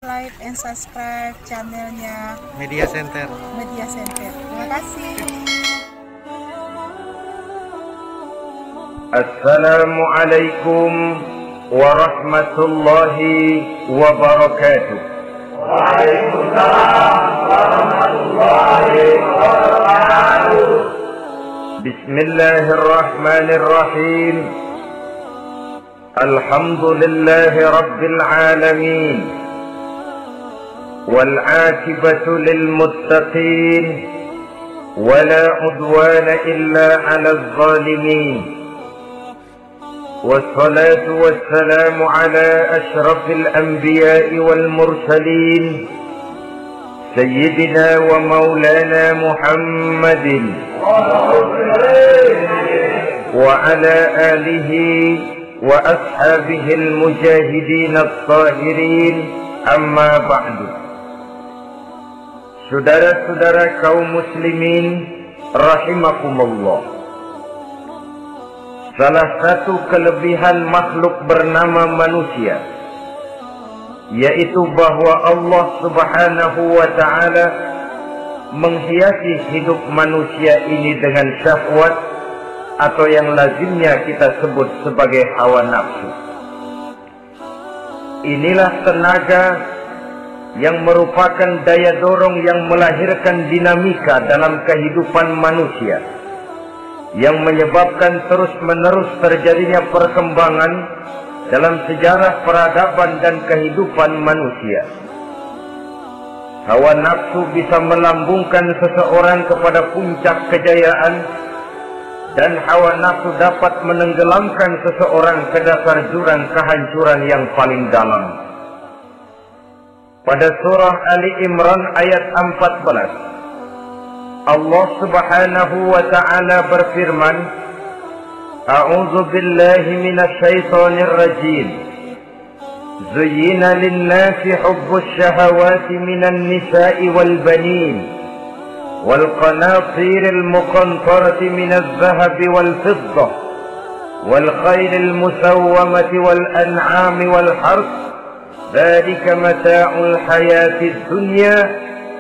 like and subscribe channelnya Media Center. Terima kasih. Assalamualaikum warahmatullahi wabarakatuh. Waalaikumsalam warahmatullahi wabarakatuh. Bismillahirrahmanirrahim. Alhamdulillahi rabbil alamin. والعاقبة للمتقين ولا عدوان إلا على الظالمين والصلاة والسلام على أشرف الأنبياء والمرسلين سيدنا ومولانا محمد وعلى آله وأصحابه المجاهدين الطاهرين أما بعد. Saudara-saudara kaum muslimin rahimakumullah, salah satu kelebihan makhluk bernama manusia yaitu bahwa Allah subhanahu wa ta'ala menghiasi hidup manusia ini dengan syahwat atau yang lazimnya kita sebut sebagai hawa nafsu. Inilah tenaga yang merupakan daya dorong yang melahirkan dinamika dalam kehidupan manusia, yang menyebabkan terus-menerus terjadinya perkembangan dalam sejarah peradaban dan kehidupan manusia. Hawa nafsu bisa melambungkan seseorang kepada puncak kejayaan, dan hawa nafsu dapat menenggelamkan seseorang ke dasar jurang kehancuran yang paling dalam. Pada surah Ali Imran ayat 14, Allah subhanahu wa ta'ala berfirman, A'udzu billahi minasy syaithanir rajim. Zuyyina lin-nasi hubbus syahawati minan nisa'i wal banin wal qanatiril muqantarati minadh dhahabi wal fiddah wal khaylil musawwamati wal an'ami wal harth. Dzalika mata'ul hayatid dunya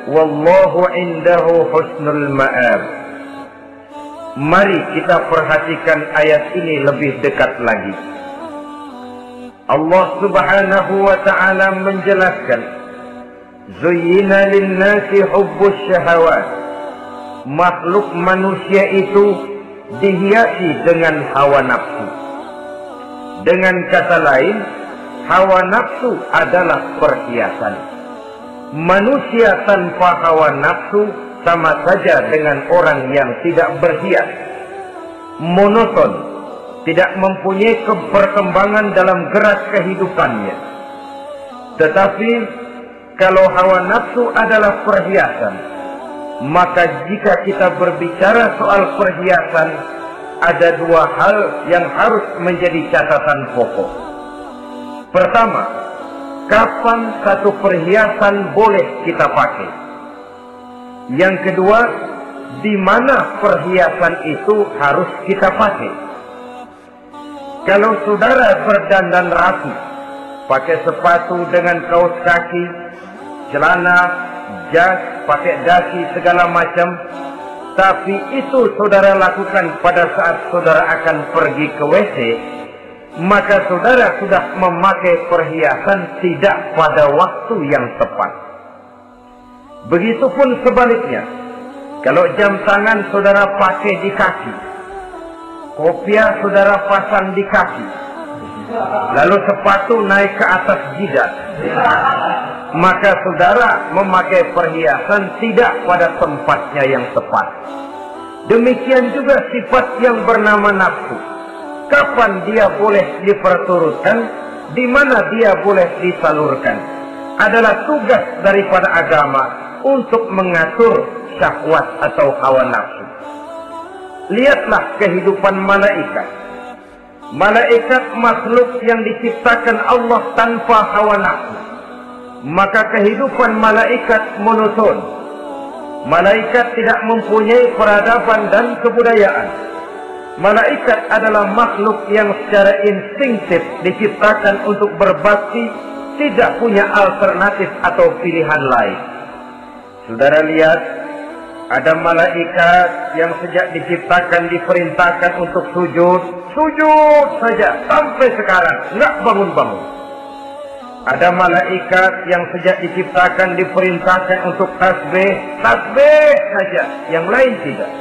wallahu 'indahu husnul ma'ab. Mari kita perhatikan ayat ini lebih dekat lagi. Allah subhanahu wa ta'ala menjelaskan, Zuyyina lin-nasi hubbus syahawat. Makhluk manusia itu dihiasi dengan hawa nafsu. Dengan kata lain, hawa nafsu adalah perhiasan. Manusia tanpa hawa nafsu sama saja dengan orang yang tidak berhias, monoton, tidak mempunyai perkembangan dalam gerak kehidupannya. Tetapi kalau hawa nafsu adalah perhiasan, maka jika kita berbicara soal perhiasan, ada dua hal yang harus menjadi catatan pokok. Pertama, kapan satu perhiasan boleh kita pakai? Yang kedua, di mana perhiasan itu harus kita pakai? Kalau saudara berdandan rapi, pakai sepatu dengan kaos kaki, celana, jas, pakai dasi segala macam, tapi itu saudara lakukan pada saat saudara akan pergi ke WC, maka saudara sudah memakai perhiasan tidak pada waktu yang tepat. Begitupun sebaliknya, kalau jam tangan saudara pakai di kaki, kopiah saudara pasang di kaki, lalu sepatu naik ke atas jidat, maka saudara memakai perhiasan tidak pada tempatnya yang tepat. Demikian juga sifat yang bernama nafsu. Kapan dia boleh diperturutkan, di mana dia boleh disalurkan, adalah tugas daripada agama untuk mengatur syahwat atau hawa nafsu. Lihatlah kehidupan malaikat. Malaikat makhluk yang diciptakan Allah tanpa hawa nafsu. Maka kehidupan malaikat monoton. Malaikat tidak mempunyai peradaban dan kebudayaan. Malaikat adalah makhluk yang secara instinktif diciptakan untuk berbakti tidak punya alternatif atau pilihan lain. Saudara lihat, ada malaikat yang sejak diciptakan diperintahkan untuk sujud, sujud saja sampai sekarang nggak bangun-bangun. Ada malaikat yang sejak diciptakan diperintahkan untuk tasbih, tasbih saja, yang lain tidak.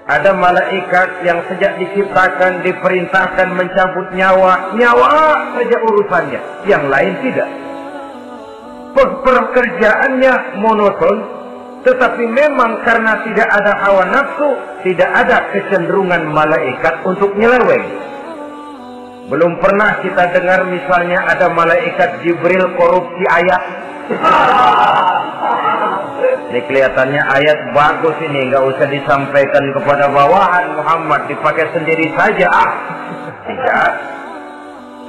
Ada malaikat yang sejak diciptakan diperintahkan mencabut nyawa, nyawa saja urusannya, yang lain tidak. Pekerjaannya monoton, tetapi memang karena tidak ada hawa nafsu, tidak ada kecenderungan malaikat untuk nyeleweng. Belum pernah kita dengar misalnya ada malaikat Jibril korupsi ayat. Ini kelihatannya ayat bagus ini, nggak usah disampaikan kepada bawahan Muhammad, dipakai sendiri saja. Tidak.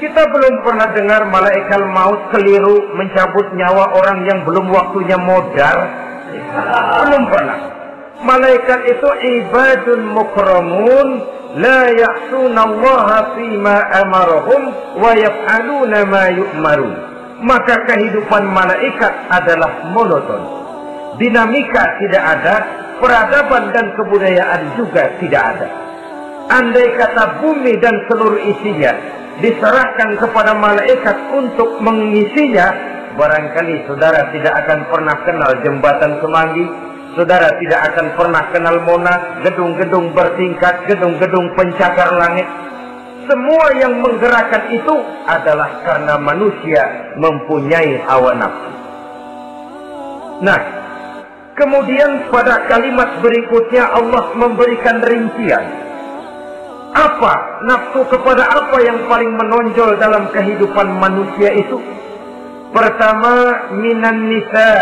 Kita belum pernah dengar malaikat maut keliru mencabut nyawa orang yang belum waktunya modal. Belum pernah. Malaikat itu ibadun mukramun, la ya'suna Allah fima amarahum wa yaf'aluna ma yu'marun. Maka kehidupan malaikat adalah monoton. Dinamika tidak ada, peradaban dan kebudayaan juga tidak ada. Andai kata bumi dan seluruh isinya diserahkan kepada malaikat untuk mengisinya, barangkali saudara tidak akan pernah kenal jembatan Semanggi, saudara tidak akan pernah kenal Monas, gedung-gedung bertingkat, gedung-gedung pencakar langit. Semua yang menggerakkan itu adalah karena manusia mempunyai hawa nafsu. Nah, kemudian pada kalimat berikutnya Allah memberikan rincian. Apa nafsu kepada apa yang paling menonjol dalam kehidupan manusia itu? Pertama, minan nisa,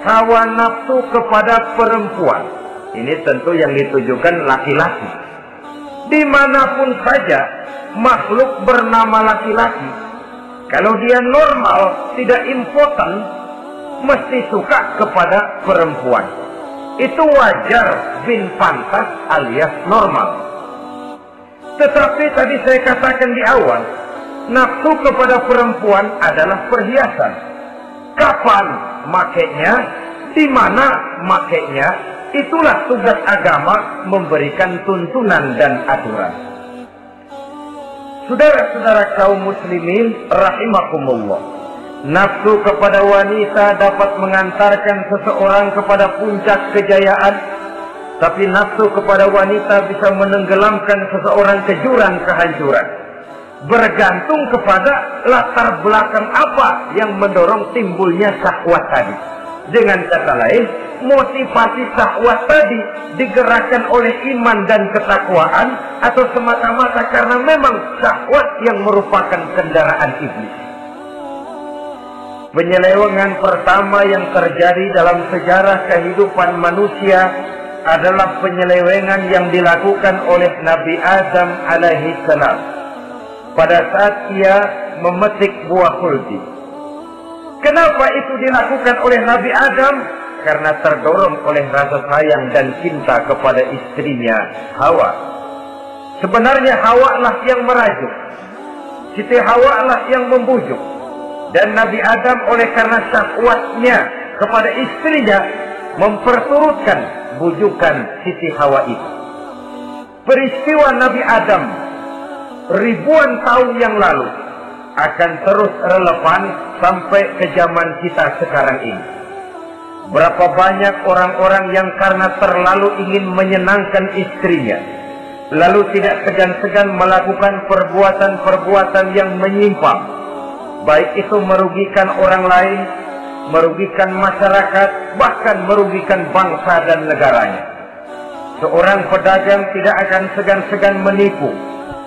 hawa nafsu kepada perempuan. Ini tentu yang ditujukan laki-laki. Dimanapun saja makhluk bernama laki-laki, kalau dia normal, tidak impoten, mesti suka kepada perempuan. Itu wajar, bin pantas alias normal. Tetapi tadi saya katakan di awal, nafsu kepada perempuan adalah perhiasan. Kapan makainya, di mana makainya, itulah tugas agama memberikan tuntunan dan aturan. Saudara-saudara kaum muslimin rahimakumullah, nafsu kepada wanita dapat mengantarkan seseorang kepada puncak kejayaan, tapi nafsu kepada wanita bisa menenggelamkan seseorang ke jurang kehancuran. Bergantung kepada latar belakang apa yang mendorong timbulnya syahwat tadi. Dengan kata lain, motivasi syahwat tadi digerakkan oleh iman dan ketakwaan, atau semata-mata karena memang syahwat yang merupakan kendaraan iblis. Penyelewengan pertama yang terjadi dalam sejarah kehidupan manusia adalah penyelewengan yang dilakukan oleh Nabi Adam alaihi salam pada saat ia memetik buah khuldi. Kenapa itu dilakukan oleh Nabi Adam? Karena terdorong oleh rasa sayang dan cinta kepada istrinya Hawa. Sebenarnya Hawa lah yang merajuk, Siti Hawa lah yang membujuk, dan Nabi Adam oleh karena syahwatnya kepada istrinya memperturutkan bujukan Siti Hawa itu. Peristiwa Nabi Adam ribuan tahun yang lalu akan terus relevan sampai ke zaman kita sekarang ini. Berapa banyak orang-orang yang karena terlalu ingin menyenangkan istrinya, lalu tidak segan-segan melakukan perbuatan-perbuatan yang menyimpang, baik itu merugikan orang lain, merugikan masyarakat, bahkan merugikan bangsa dan negaranya. Seorang pedagang tidak akan segan-segan menipu.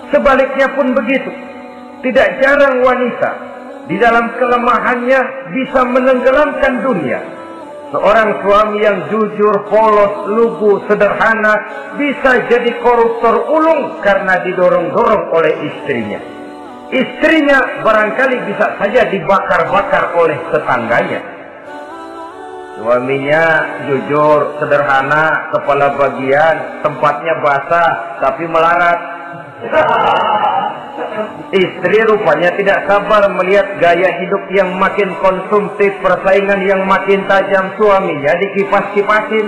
Sebaliknya pun begitu. Tidak jarang wanita di dalam kelemahannya bisa menenggelamkan dunia. Seorang suami yang jujur, polos, lugu, sederhana bisa jadi koruptor ulung karena didorong-dorong oleh istrinya. Istrinya barangkali bisa saja dibakar-bakar oleh tetangganya. Suaminya jujur, sederhana, kepala bagian, tempatnya basah, tapi melarat. Istri rupanya tidak sabar melihat gaya hidup yang makin konsumtif, persaingan yang makin tajam. Suaminya dikipas-kipasin.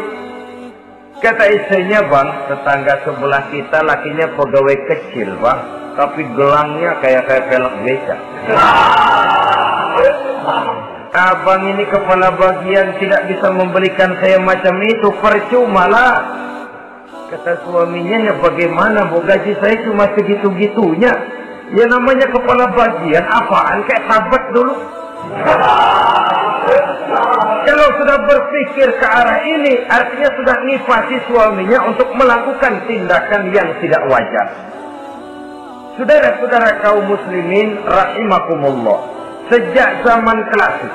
Kata istrinya, bang, tetangga sebelah kita lakinya pegawai kecil, bang, tapi gelangnya kayak pelek beca. Abang ini kepala bagian tidak bisa membelikan saya macam itu, percuma lah. Kata suaminya, ya bagaimana, bu, gaji saya cuma segitu-gitunya. Ya namanya kepala bagian, apaan, kayak sahabat dulu. Kalau sudah berpikir ke arah ini, artinya sudah ngipasi suaminya untuk melakukan tindakan yang tidak wajar. Saudara-saudara kaum muslimin rahimakumullah, sejak zaman klasik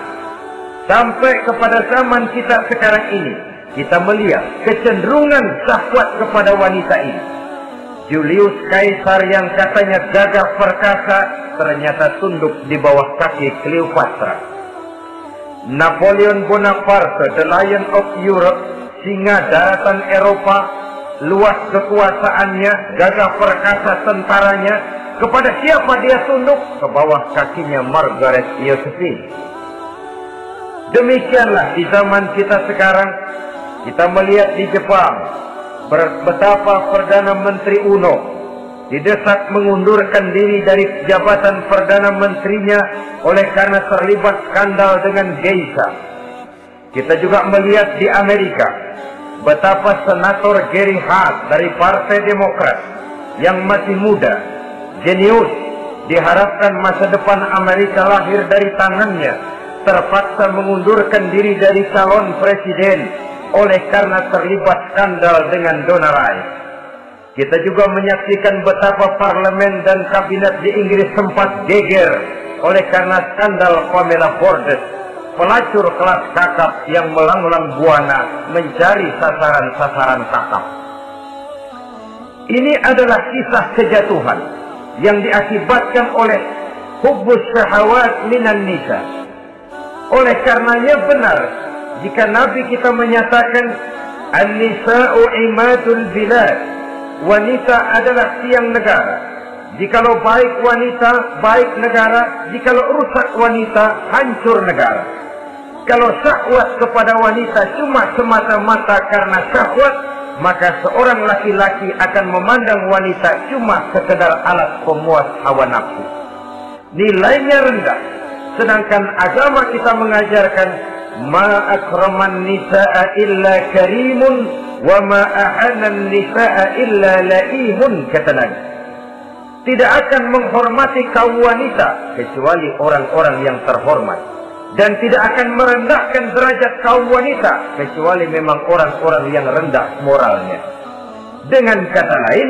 sampai kepada zaman kita sekarang ini, kita melihat kecenderungan syahwat kepada wanita ini. Julius Caesar yang katanya gagah perkasa ternyata tunduk di bawah kaki Cleopatra. Napoleon Bonaparte, the Lion of Europe, singa daratan Eropa, luas kekuasaannya, gagah perkasa tentaranya, kepada siapa dia tunduk? Ke bawah kakinya Margaret Josephine. Demikianlah di zaman kita sekarang, kita melihat di Jepang, betapa Perdana Menteri Uno didesak mengundurkan diri dari jabatan Perdana Menterinya oleh karena terlibat skandal dengan geisha. Kita juga melihat di Amerika betapa Senator Gary Hart dari Partai Demokrat yang masih muda, jenius, diharapkan masa depan Amerika lahir dari tangannya, terpaksa mengundurkan diri dari calon presiden oleh karena terlibat skandal dengan donor rights. Kita juga menyaksikan betapa parlemen dan kabinet di Inggris sempat geger oleh karena skandal Pamela Bordes, pelacur kelas kakap yang melanglang buana mencari sasaran-sasaran kakap. Ini adalah kisah kejatuhan yang diakibatkan oleh hubbus syahawat minan nisa. Oleh karenanya benar jika Nabi kita menyatakan an-nisa'u imadul bilad, wanita adalah tiang negara. Jikalau baik wanita, baik negara. Jikalau rusak wanita, hancur negara. Kalau syahwat kepada wanita cuma semata-mata karena syahwat, maka seorang laki-laki akan memandang wanita cuma sekedar alat pemuas hawa nafsu. Nilainya rendah. Sedangkan agama kita mengajarkan ma akraman nisa'a illa karimun wa ma ahanan nisa'a illa laimun, kata Nabi. Tidak akan menghormati kaum wanita kecuali orang-orang yang terhormat, dan tidak akan merendahkan derajat kaum wanita kecuali memang orang-orang yang rendah moralnya. Dengan kata lain,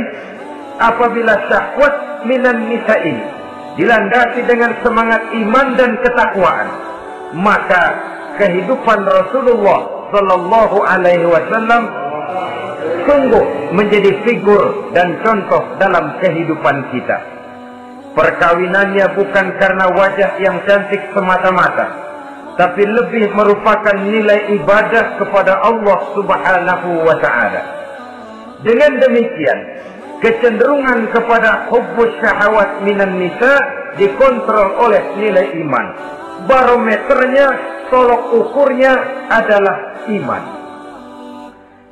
apabila syahwat minan nisa ini dilandasi dengan semangat iman dan ketakwaan, maka kehidupan Rasulullah Sallallahu Alaihi Wasallam sungguh menjadi figur dan contoh dalam kehidupan kita. Perkawinannya bukan karena wajah yang cantik semata-mata, tapi lebih merupakan nilai ibadah kepada Allah Subhanahu wa Ta'ala. Dengan demikian, kecenderungan kepada hubbus syahawat minan nisa dikontrol oleh nilai iman. Barometernya, tolok ukurnya adalah iman.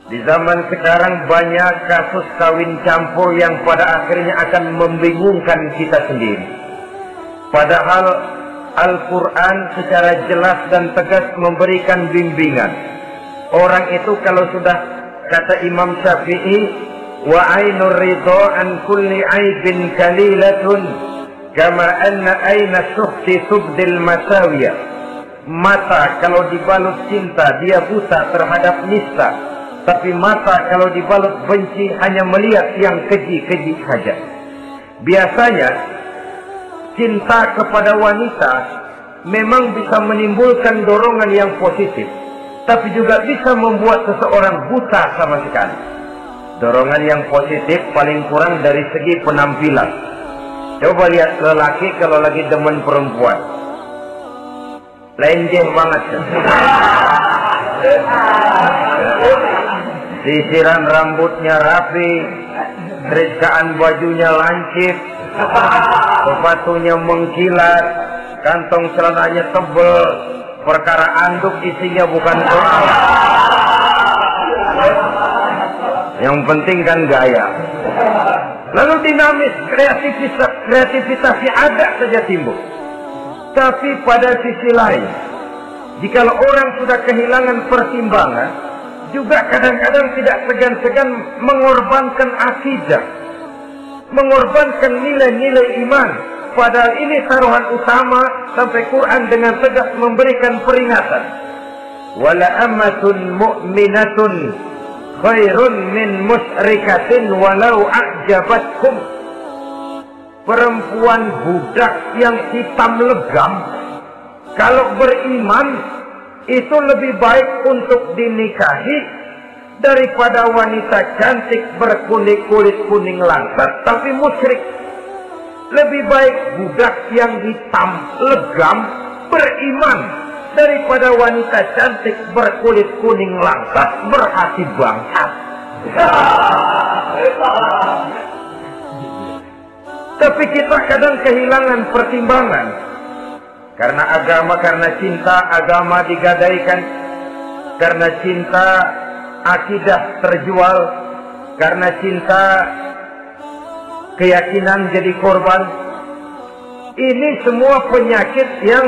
Di zaman sekarang banyak kasus kawin campur yang pada akhirnya akan membingungkan kita sendiri. Padahal Al-Quran secara jelas dan tegas memberikan bimbingan. Orang itu kalau sudah, kata Imam Syafi'i, wa ainur ridha an kulli aibin kalilatun kama anna aina suhti tubdil masawiya. Mata kalau dibalut cinta dia buta terhadap nista, tapi mata kalau dibalut benci hanya melihat yang keji-keji saja. Biasanya cinta kepada wanita memang bisa menimbulkan dorongan yang positif, tapi juga bisa membuat seseorang buta sama sekali. Dorongan yang positif paling kurang dari segi penampilan. Coba lihat lelaki kalau lagi demen perempuan, lenjeng banget. Sisiran rambutnya rapi, terikaan bajunya lancip, sepatunya mengkilat, kantong celananya tebel, perkara anduk isinya bukan soal. Yang penting kan gaya. Lalu dinamis, kreativitasnya ada saja timbul. Tapi pada sisi lain, jika orang sudah kehilangan pertimbangan, juga kadang-kadang tidak segan-segan mengorbankan akidah, mengorbankan nilai-nilai iman. Padahal ini taruhan utama, sampai Quran dengan tegas memberikan peringatan. Wala ammatun mu'minatun khairun min musyrikatin walau a'jabatkum. Perempuan budak yang hitam legam, kalau beriman itu lebih baik untuk dinikahi daripada wanita cantik berkulit kuning langsat tapi musyrik. Lebih baik budak yang hitam legam beriman daripada wanita cantik berkulit kuning langsat berhati bangsat. Tapi kita kadang kehilangan pertimbangan. Karena agama, karena cinta agama digadaikan. Karena cinta akidah terjual. Karena cinta keyakinan jadi korban. Ini semua penyakit yang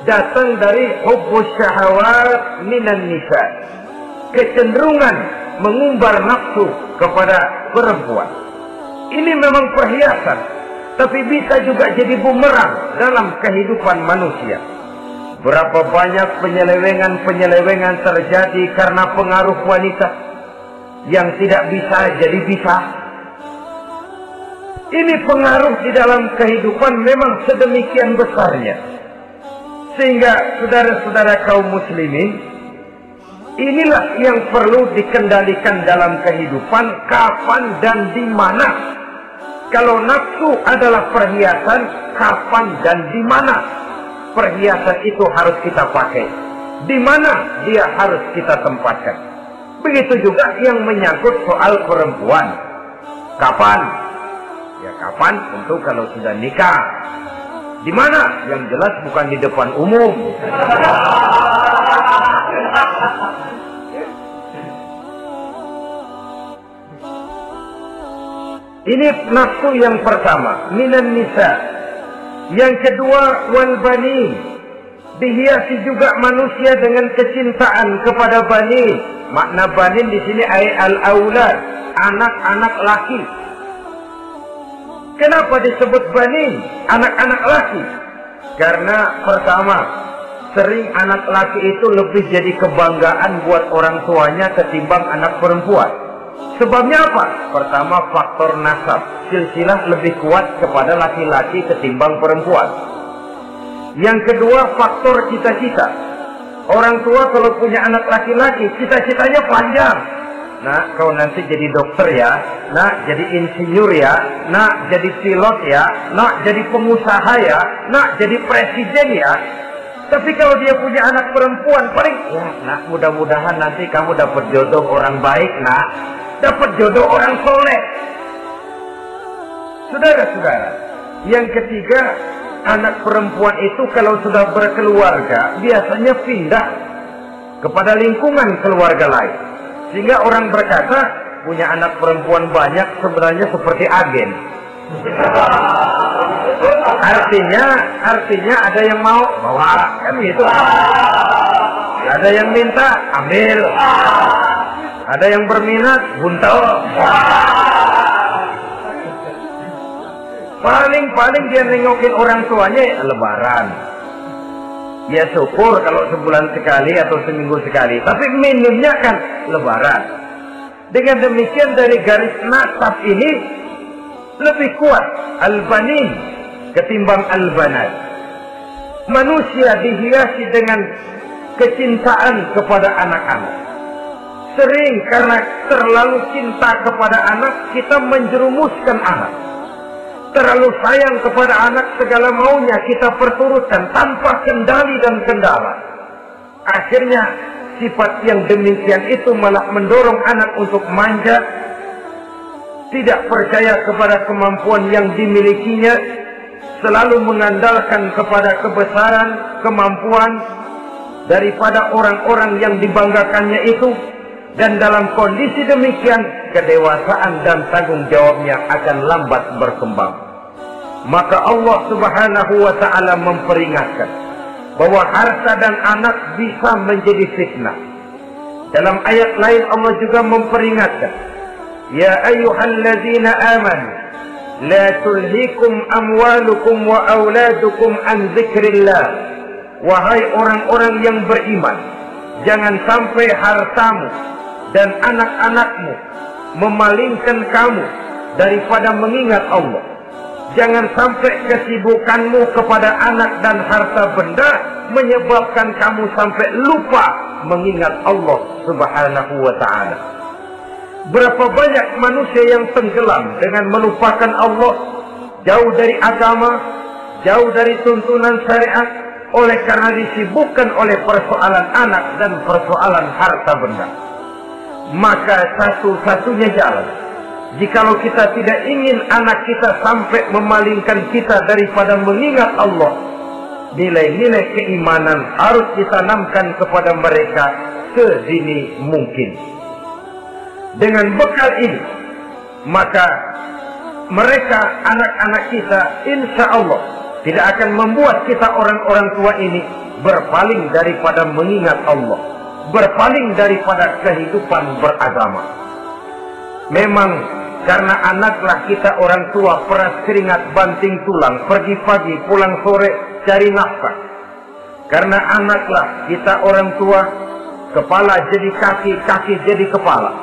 datang dari hubbus syahawat minan nisa. Kecenderungan mengumbar nafsu kepada perempuan. Ini memang perhiasan, tapi bisa juga jadi bumerang dalam kehidupan manusia. Berapa banyak penyelewengan terjadi karena pengaruh wanita yang tidak bisa jadi bisa. Ini pengaruh di dalam kehidupan memang sedemikian besarnya. Sehingga saudara-saudara kaum muslimin, inilah yang perlu dikendalikan dalam kehidupan, kapan dan di mana. Kalau nafsu adalah perhiasan, kapan dan di mana perhiasan itu harus kita pakai, di mana dia harus kita tempatkan. Begitu juga yang menyangkut soal perempuan. Kapan? Ya kapan? Tentu kalau sudah nikah. Di mana? Yang jelas bukan di depan umum. Ini nafsu yang pertama, minan nisa. Yang kedua, wal banin. Dihiasi juga manusia dengan kecintaan kepada banin. Makna banin di sini ay al-aulad, anak-anak laki. Kenapa disebut banin, anak-anak laki? Karena pertama, sering anak laki itu lebih jadi kebanggaan buat orang tuanya ketimbang anak perempuan. Sebabnya apa? Pertama, faktor nasab. Silsilah lebih kuat kepada laki-laki ketimbang perempuan. Yang kedua, faktor cita-cita. Orang tua kalau punya anak laki-laki, cita-citanya panjang. Nak, kau nanti jadi dokter ya. Nak, jadi insinyur ya. Nak, jadi pilot ya. Nak, jadi pengusaha ya. Nak, jadi presiden ya. Tapi kalau dia punya anak perempuan, paling, ya nak, mudah-mudahan nanti kamu dapat jodoh orang baik nak. Dapat jodoh orang soleh. Saudara-saudara, yang ketiga, anak perempuan itu kalau sudah berkeluarga biasanya pindah kepada lingkungan keluarga lain. Sehingga orang berkata punya anak perempuan banyak sebenarnya seperti agen. Artinya ada yang mau bawa, kan gitu. Ada yang minta ambil. Ada yang berminat buntel. Paling dia nengokin orang tuanya lebaran. Ya syukur kalau sebulan sekali atau seminggu sekali. Tapi minimnya kan lebaran. Dengan demikian dari garis nasab ini lebih kuat al-banin ketimbang al-banat. Manusia dihiasi dengan kecintaan kepada anak-anak. Sering karena terlalu cinta kepada anak, kita menjerumuskan anak. Terlalu sayang kepada anak, segala maunya kita perturutkan tanpa kendali dan kendala. Akhirnya sifat yang demikian itu malah mendorong anak untuk manja, tidak percaya kepada kemampuan yang dimilikinya, selalu mengandalkan kepada kebesaran, kemampuan daripada orang-orang yang dibanggakannya itu, dan dalam kondisi demikian kedewasaan dan tanggung jawabnya akan lambat berkembang. Maka Allah Subhanahu wa ta'ala memperingatkan bahwa harta dan anak bisa menjadi fitnah. Dalam ayat lain Allah juga memperingatkan, ya ayyuhalladzina amanu la tulhikum amwalukum wa auladukum an dzikrillah. Wahai orang-orang yang beriman, jangan sampai hartamu dan anak-anakmu memalingkan kamu daripada mengingat Allah. Jangan sampai kesibukanmu kepada anak dan harta benda menyebabkan kamu sampai lupa mengingat Allah Subhanahu wa ta'ala. Berapa banyak manusia yang tenggelam dengan melupakan Allah, jauh dari agama, jauh dari tuntunan syariat, oleh karena disibukkan oleh persoalan anak dan persoalan harta benda. Maka satu-satunya jalan, jikalau kita tidak ingin anak kita sampai memalingkan kita daripada mengingat Allah, nilai-nilai keimanan harus ditanamkan kepada mereka sedini mungkin. Dengan bekal ini, maka mereka, anak-anak kita, insya Allah tidak akan membuat kita orang-orang tua ini berpaling daripada mengingat Allah, berpaling daripada kehidupan beragama. Memang karena anaklah kita orang tua peras keringat banting tulang, pergi pagi pulang sore cari nafkah. Karena anaklah kita orang tua kepala jadi kaki, kaki jadi kepala.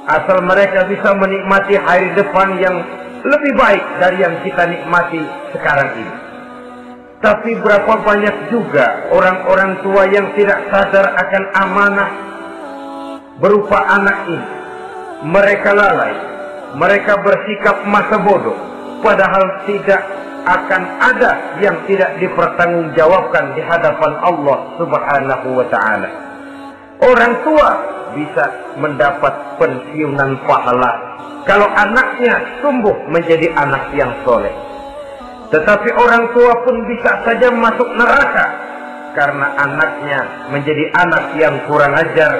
Asal mereka bisa menikmati hari depan yang lebih baik dari yang kita nikmati sekarang ini. Tapi berapa banyak juga orang-orang tua yang tidak sadar akan amanah berupa anak ini. Mereka lalai, mereka bersikap masa bodoh, padahal tidak akan ada yang tidak dipertanggungjawabkan di hadapan Allah Subhanahu wa ta'ala. Orang tua bisa mendapat pensiunan pahala kalau anaknya tumbuh menjadi anak yang soleh. Tetapi orang tua pun bisa saja masuk neraka karena anaknya menjadi anak yang kurang ajar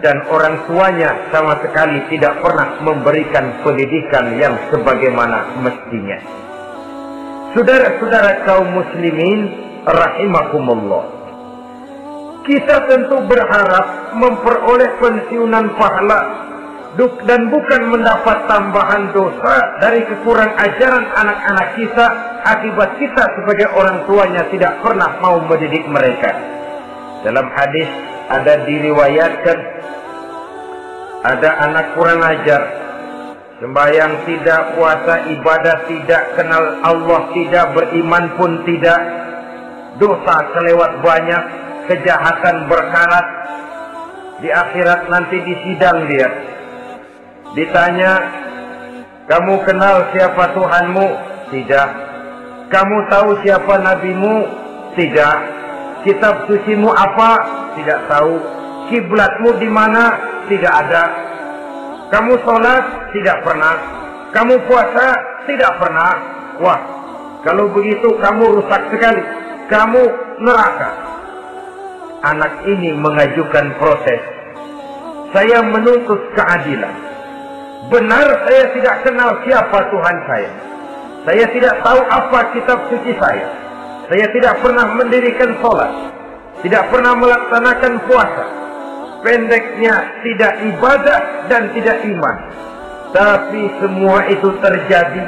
dan orang tuanya sama sekali tidak pernah memberikan pendidikan yang sebagaimana mestinya. Saudara-saudara kaum muslimin rahimakumullah, kita tentu berharap memperoleh pensiunan pahala dan bukan mendapat tambahan dosa dari kekurang ajaran anak-anak kita akibat kita sebagai orang tuanya tidak pernah mau mendidik mereka. Dalam hadis ada diriwayatkan, ada anak kurang ajar, sembahyang tidak, puasa ibadah tidak, kenal Allah tidak, beriman pun tidak, dosa kelewat banyak, kejahatan berkarat. Di akhirat nanti disidang dia, ditanya, kamu kenal siapa Tuhanmu? Tidak. Kamu tahu siapa nabimu? Tidak. Kitab sucimu apa? Tidak tahu. Kiblatmu di mana? Tidak ada. Kamu sholat? Tidak pernah. Kamu puasa? Tidak pernah. Wah, kalau begitu kamu rusak sekali. Kamu neraka. Anak ini mengajukan protes. Saya menuntut keadilan. Benar saya tidak kenal siapa Tuhan saya. Saya tidak tahu apa kitab suci saya. Saya tidak pernah mendirikan sholat. Tidak pernah melaksanakan puasa. Pendeknya tidak ibadah dan tidak iman. Tapi semua itu terjadi.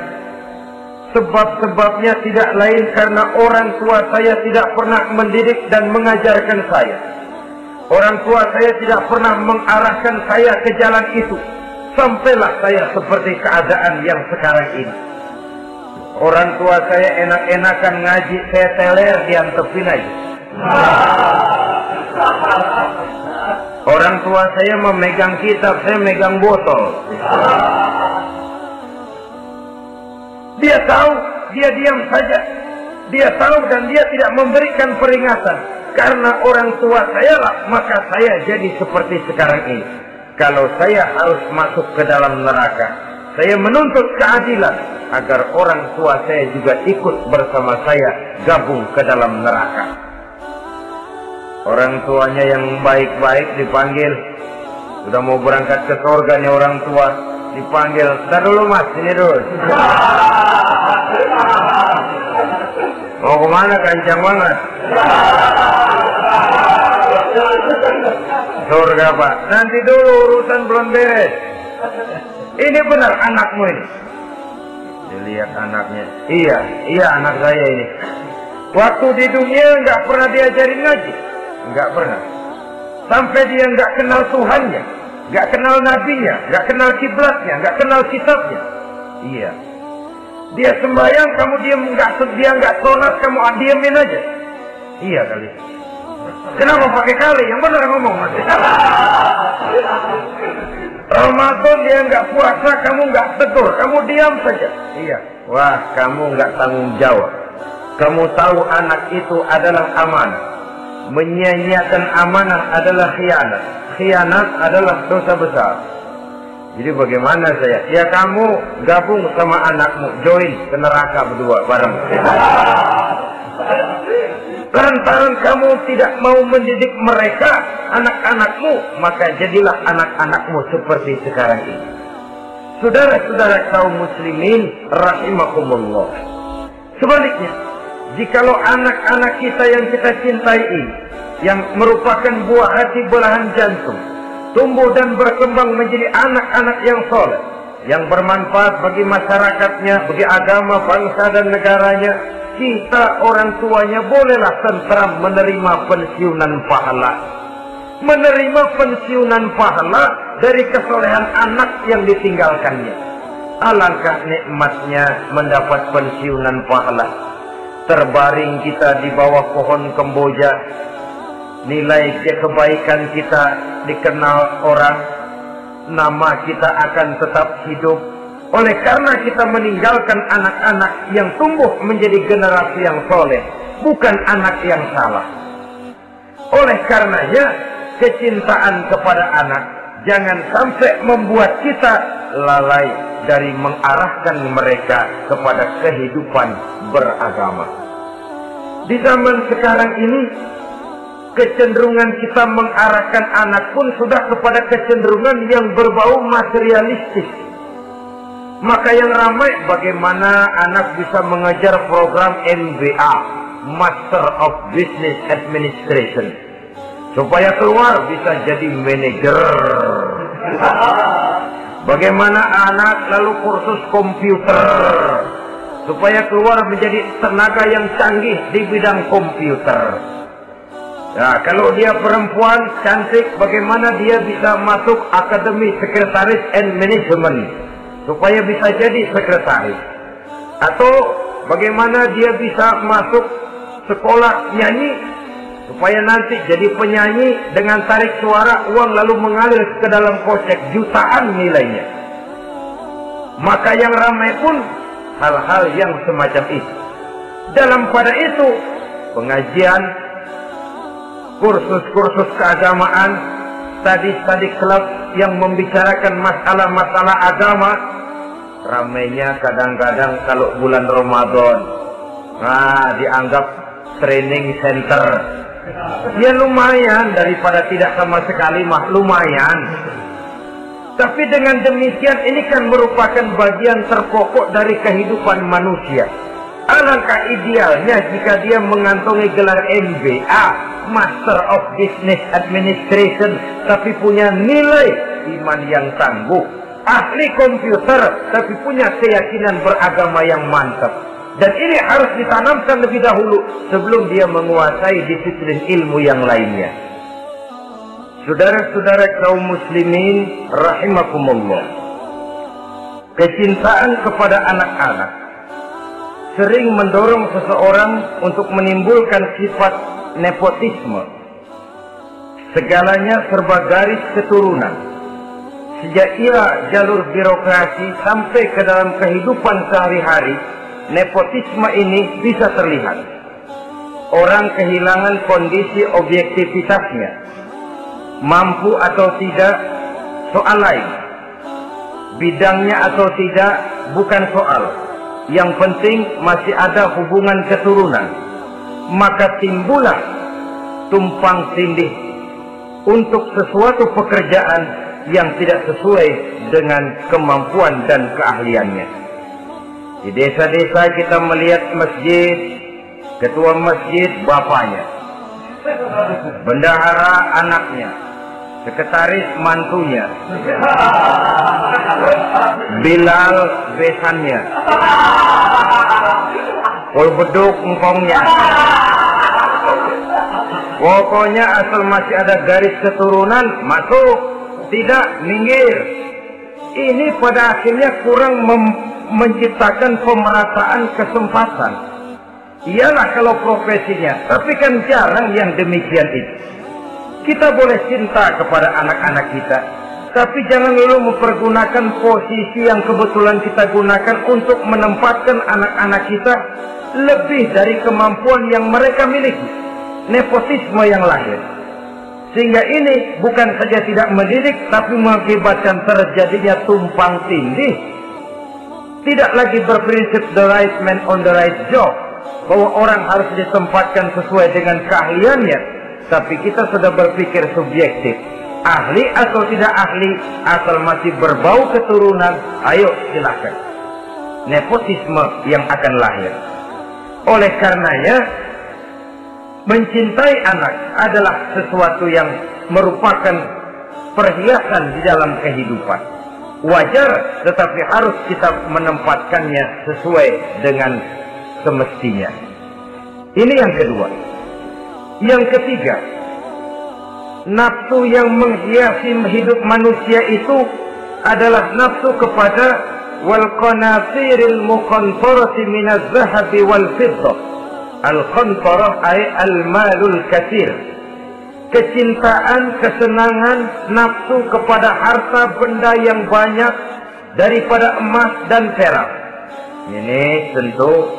Sebab-sebabnya tidak lain karena orang tua saya tidak pernah mendidik dan mengajarkan saya. Orang tua saya tidak pernah mengarahkan saya ke jalan itu. Sampailah saya seperti keadaan yang sekarang ini. Orang tua saya enak-enakan ngaji, saya teler diantepin aja. Orang tua saya memegang kitab, saya megang botol. Dia tahu, dia diam saja. Dia tahu dan dia tidak memberikan peringatan. Karena orang tua saya lah, maka saya jadi seperti sekarang ini. Kalau saya harus masuk ke dalam neraka, Saya menuntut keadilan agar orang tua saya juga ikut bersama saya gabung ke dalam neraka. Orang tuanya yang baik-baik dipanggil, sudah mau berangkat ke surga nih orang tua, dipanggil, "Bentar dulu mas, sini dulu." Mau kemana, kencang banget? Surga pak, nanti dulu urusan belum beres. Ini benar anakmu ini. Dilihat anaknya, iya anak saya ini. Waktu di dunia nggak pernah diajarin ngaji, nggak pernah. Sampai dia nggak kenal Tuhannya, nggak kenal nabinya, nggak kenal kiblatnya, nggak kenal kitabnya. Iya. Dia sembahyang, kamu dia nggak sholat, kamu diemin aja. Iya kali. Kenapa pakai kali? Yang benar ngomong mas. Ramadan dia nggak puasa, kamu nggak tegur, kamu diam saja. Iya. Wah, kamu nggak tanggung jawab. Kamu tahu anak itu adalah amanah. Menyia-nyiakan amanah adalah khianat. Khianat adalah dosa besar. Jadi bagaimana saya? Ya kamu gabung sama anakmu, join ke neraka berdua bareng. Lantaran kamu tidak mau mendidik mereka, anak-anakmu, maka jadilah anak-anakmu seperti sekarang ini. Saudara-saudara kaum muslimin rahimakumullah. Sebaliknya, jikalau anak-anak kita yang kita cintai ini, yang merupakan buah hati belahan jantung, tumbuh dan berkembang menjadi anak-anak yang soleh, yang bermanfaat bagi masyarakatnya, bagi agama, bangsa dan negaranya, kita orang tuanya bolehlah tentram menerima pensiunan pahala. Menerima pensiunan pahala dari kesolehan anak yang ditinggalkannya. Alangkah nikmatnya mendapat pensiunan pahala. Terbaring kita di bawah pohon kemboja, nilai kebaikan kita dikenal orang, nama kita akan tetap hidup. Oleh karena kita meninggalkan anak-anak yang tumbuh menjadi generasi yang soleh, bukan anak yang salah. Oleh karenanya, kecintaan kepada anak jangan sampai membuat kita lalai dari mengarahkan mereka kepada kehidupan beragama. Di zaman sekarang ini, kecenderungan kita mengarahkan anak pun sudah kepada kecenderungan yang berbau materialistis. Maka yang ramai bagaimana anak bisa mengejar program MBA, Master of Business Administration, supaya keluar bisa jadi manajer. Bagaimana anak lalu kursus komputer, supaya keluar menjadi tenaga yang canggih di bidang komputer. Nah, kalau dia perempuan cantik, bagaimana dia bisa masuk Akademi Sekretaris and Management, supaya bisa jadi sekretaris. Atau bagaimana dia bisa masuk sekolah nyanyi, supaya nanti jadi penyanyi dengan tarik suara, uang lalu mengalir ke dalam kocek jutaan nilainya. Maka yang ramai pun hal-hal yang semacam itu. Dalam pada itu, pengajian, kursus-kursus keagamaan, study club yang membicarakan masalah-masalah agama, ramainya kadang-kadang kalau bulan Ramadan, dianggap training center. Ya lumayan, daripada tidak sama sekali mah lumayan. Tapi dengan demikian ini kan merupakan bagian terpokok dari kehidupan manusia. Alangkah idealnya jika dia mengantongi gelar MBA, Master of Business Administration, tapi punya nilai iman yang tangguh, ahli komputer, tapi punya keyakinan beragama yang mantap. Dan ini harus ditanamkan lebih dahulu sebelum dia menguasai disiplin ilmu yang lainnya. Saudara-saudara kaum muslimin rahimakumullah, kecintaan kepada anak-anak sering mendorong seseorang untuk menimbulkan sifat nepotisme. Segalanya serba garis keturunan. Sejak ia jalur birokrasi sampai ke dalam kehidupan sehari-hari, nepotisme ini bisa terlihat. Orang kehilangan kondisi objektivitasnya. Mampu atau tidak soal lain. bidangnya atau tidak bukan soal. Yang penting masih ada hubungan keturunan. Maka timbullah tumpang tindih untuk sesuatu pekerjaan yang tidak sesuai dengan kemampuan dan keahliannya. Di desa-desa kita melihat masjid, ketua masjid bapaknya, bendahara anaknya, sekretaris mantunya, Bilal besannya, pol beduk engkongnya. Pokoknya asal masih ada garis keturunan, masuk, tidak minggir. Ini pada akhirnya kurang menciptakan pemerataan kesempatan. Iyalah kalau profesinya, tapi kan jarang yang demikian itu. Kita boleh cinta kepada anak-anak kita, tapi jangan lalu mempergunakan posisi yang kebetulan kita gunakan untuk menempatkan anak-anak kita lebih dari kemampuan yang mereka miliki. Nepotisme yang lahir. Sehingga ini bukan saja tidak mendidik, tapi mengakibatkan terjadinya tumpang tindih. Tidak lagi berprinsip the right man on the right job, bahwa orang harus ditempatkan sesuai dengan keahliannya, tapi kita sudah berpikir subjektif. Ahli atau tidak ahli, asal masih berbau keturunan, ayo silakan. Nepotisme yang akan lahir. Oleh karenanya, mencintai anak adalah sesuatu yang merupakan perhiasan di dalam kehidupan. Wajar, tetapi harus kita menempatkannya sesuai dengan semestinya. Ini yang kedua. Yang ketiga, nafsu yang menghiasi hidup manusia itu adalah nafsu kepada wal qanatiril muqantarati minaz zahabi wal fiddah. Al-qantarah ay al-malul katsir. Kecintaan, kesenangan, nafsu kepada harta benda yang banyak daripada emas dan perak. Ini tentu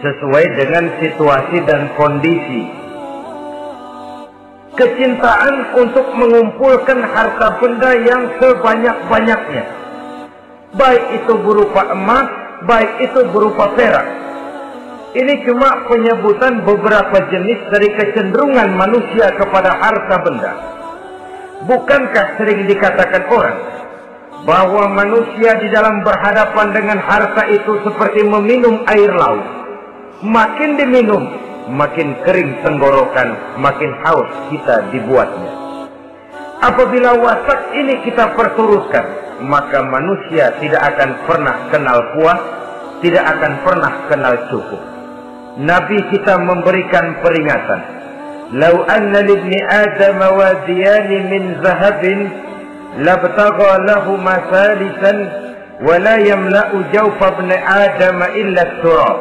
sesuai dengan situasi dan kondisi. Kecintaan untuk mengumpulkan harta benda yang sebanyak-banyaknya, baik itu berupa emas, baik itu berupa perak. Ini cuma penyebutan beberapa jenis dari kecenderungan manusia kepada harta benda. Bukankah sering dikatakan orang bahwa manusia di dalam berhadapan dengan harta itu seperti meminum air laut. Makin diminum, makin kering tenggorokan, makin haus kita dibuatnya. Apabila watak ini kita perturutkan, maka manusia tidak akan pernah kenal puas, tidak akan pernah kenal cukup. Nabi kita memberikan peringatan. Lau anna libni Adam wadiyani min zahabin labtagha lahu masalisan wa la yamla'u jawfa ibni Adam illa turab.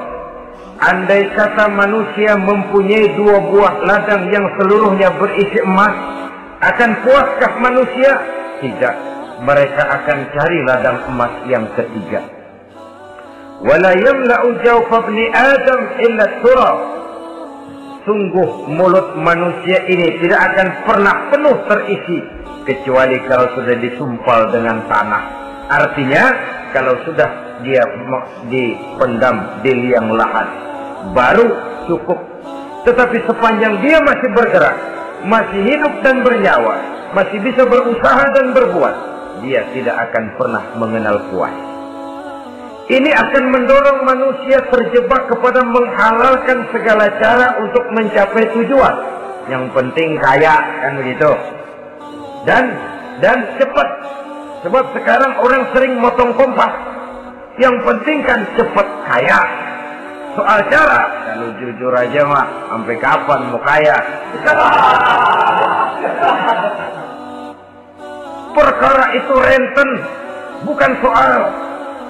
Andai kata manusia mempunyai dua buah ladang yang seluruhnya berisi emas, akan puaskah manusia? Tidak. Mereka akan cari ladang emas yang ketiga. Wala yamla'u jawfa ibni Adam illa turab. Sungguh mulut manusia ini tidak akan pernah penuh terisi kecuali kalau sudah disumpal dengan tanah. Artinya kalau sudah dia dipendam di liang lahat baru cukup. Tetapi sepanjang dia masih bergerak, masih hidup dan bernyawa, masih bisa berusaha dan berbuat, dia tidak akan pernah mengenal puas. Ini akan mendorong manusia terjebak kepada menghalalkan segala cara untuk mencapai tujuan. Yang penting kaya, kan begitu. Dan cepat. Sebab sekarang orang sering motong kompas. Yang penting kan cepat kaya. Soal cara, kalau jujur aja mah, sampai kapan mau kaya? Perkara itu renten, bukan soal.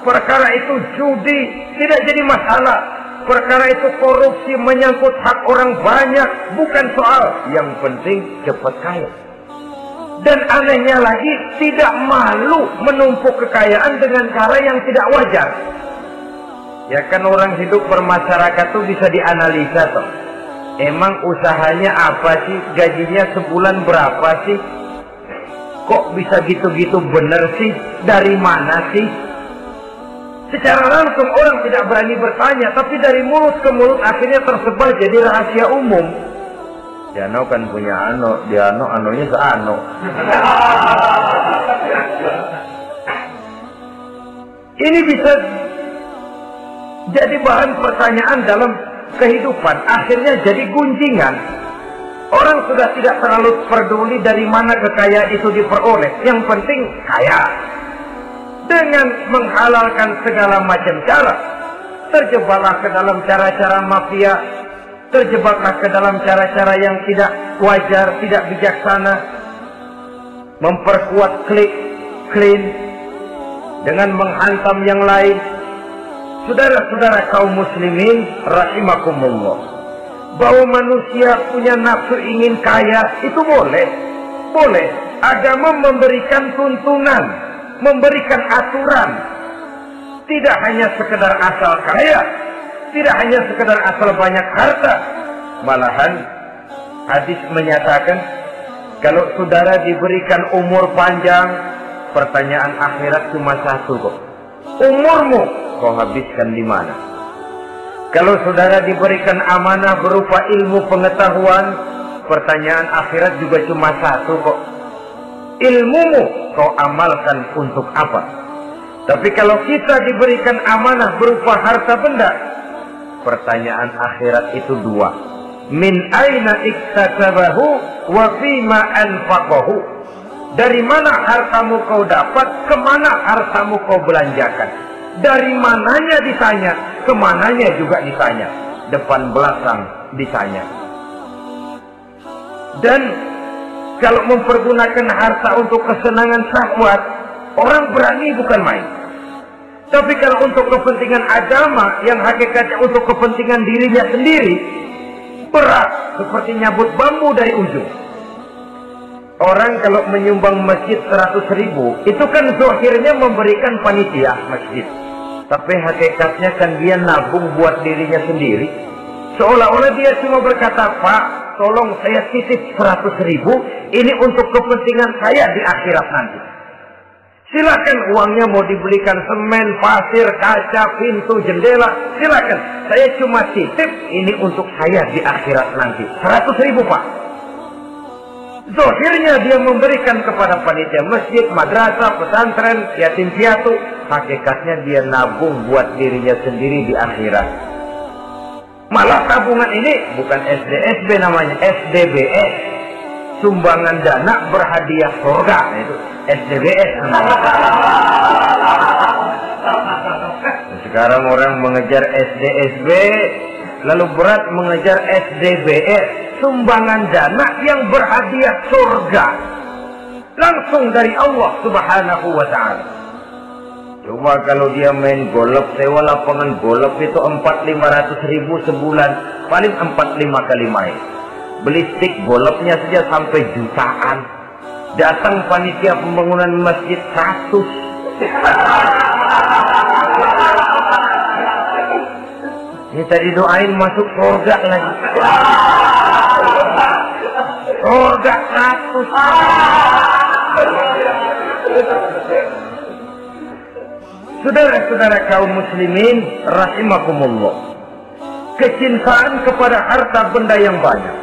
Perkara itu judi, tidak jadi masalah. Perkara itu korupsi menyangkut hak orang banyak, bukan soal. Yang penting cepat kaya. Dan anehnya lagi, tidak malu menumpuk kekayaan dengan cara yang tidak wajar. Ya kan orang hidup bermasyarakat tuh bisa dianalisa toh. Emang usahanya apa sih? Gajinya sebulan berapa sih? kok bisa gitu-gitu bener sih? Dari mana sih? Secara langsung orang tidak berani bertanya, tapi dari mulut ke mulut akhirnya tersebar jadi rahasia umum. Diano kan punya ano, Diano anonya seano. Ini bisa jadi bahan pertanyaan dalam kehidupan, akhirnya jadi gunjingan. Orang sudah tidak terlalu peduli dari mana kekayaan itu diperoleh, yang penting kaya. Dengan menghalalkan segala macam cara, terjebaklah ke dalam cara-cara mafia, terjebaklah ke dalam cara-cara yang tidak wajar, tidak bijaksana, memperkuat klan dengan menghantam yang lain. Saudara-saudara kaum muslimin rahimakumullah, bahwa manusia punya nafsu ingin kaya itu boleh. Agama memberikan tuntunan, memberikan aturan. Tidak hanya sekedar asal kaya, tidak hanya sekedar asal banyak harta. Malahan hadis menyatakan, kalau saudara diberikan umur panjang, pertanyaan akhirat cuma satu kok. Umurmu kau habiskan di mana? Kalau saudara diberikan amanah berupa ilmu pengetahuan, pertanyaan akhirat juga cuma satu kok. Ilmumu kau amalkan untuk apa? Tapi kalau kita diberikan amanah berupa harta benda, pertanyaan akhirat itu dua. Min aina iktasabahu wa fima anfaqahu. Dari mana hartamu kau dapat, kemana hartamu kau belanjakan. Dari mananya ditanya, kemananya juga ditanya. Depan belakang ditanya. Dan kalau mempergunakan harta untuk kesenangan syahwat, orang berani bukan main. Tapi kalau untuk kepentingan agama, yang hakikatnya untuk kepentingan dirinya sendiri, berat seperti nyabut bambu dari ujung. Orang kalau menyumbang masjid 100.000, itu kan zahirnya memberikan panitia masjid. Tapi hakikatnya kan dia nabung buat dirinya sendiri. Seolah-olah dia cuma berkata, Pak, tolong saya titip 100.000, ini untuk kepentingan saya di akhirat nanti. Silakan uangnya mau dibelikan semen, pasir, kaca, pintu, jendela, silakan. Saya cuma titip, ini untuk saya di akhirat nanti. 100.000 Pak. Zahirnya dia memberikan kepada panitia masjid, madrasah, pesantren, yatim piatu. Hakikatnya dia nabung buat dirinya sendiri di akhirat. Malah tabungan ini bukan SDSB namanya, SDBS. Sumbangan dana berhadiah surga. Itu SDBS namanya. Sekarang orang mengejar SDSB, lalu berat mengejar SDBS. Sumbangan dana yang berhadiah surga langsung dari Allah Subhanahu wa ta'ala. Coba kalau dia main golf, sewa lapangan golf itu 400-500 sebulan, paling 4-5 kali main. Beli stick golfnya saja sampai jutaan. Datang panitia pembangunan masjid 100. Minta didoain masuk surga lagi. Surga 100. Saudara-saudara kaum muslimin rahimakumullah, kecintaan kepada harta benda yang banyak,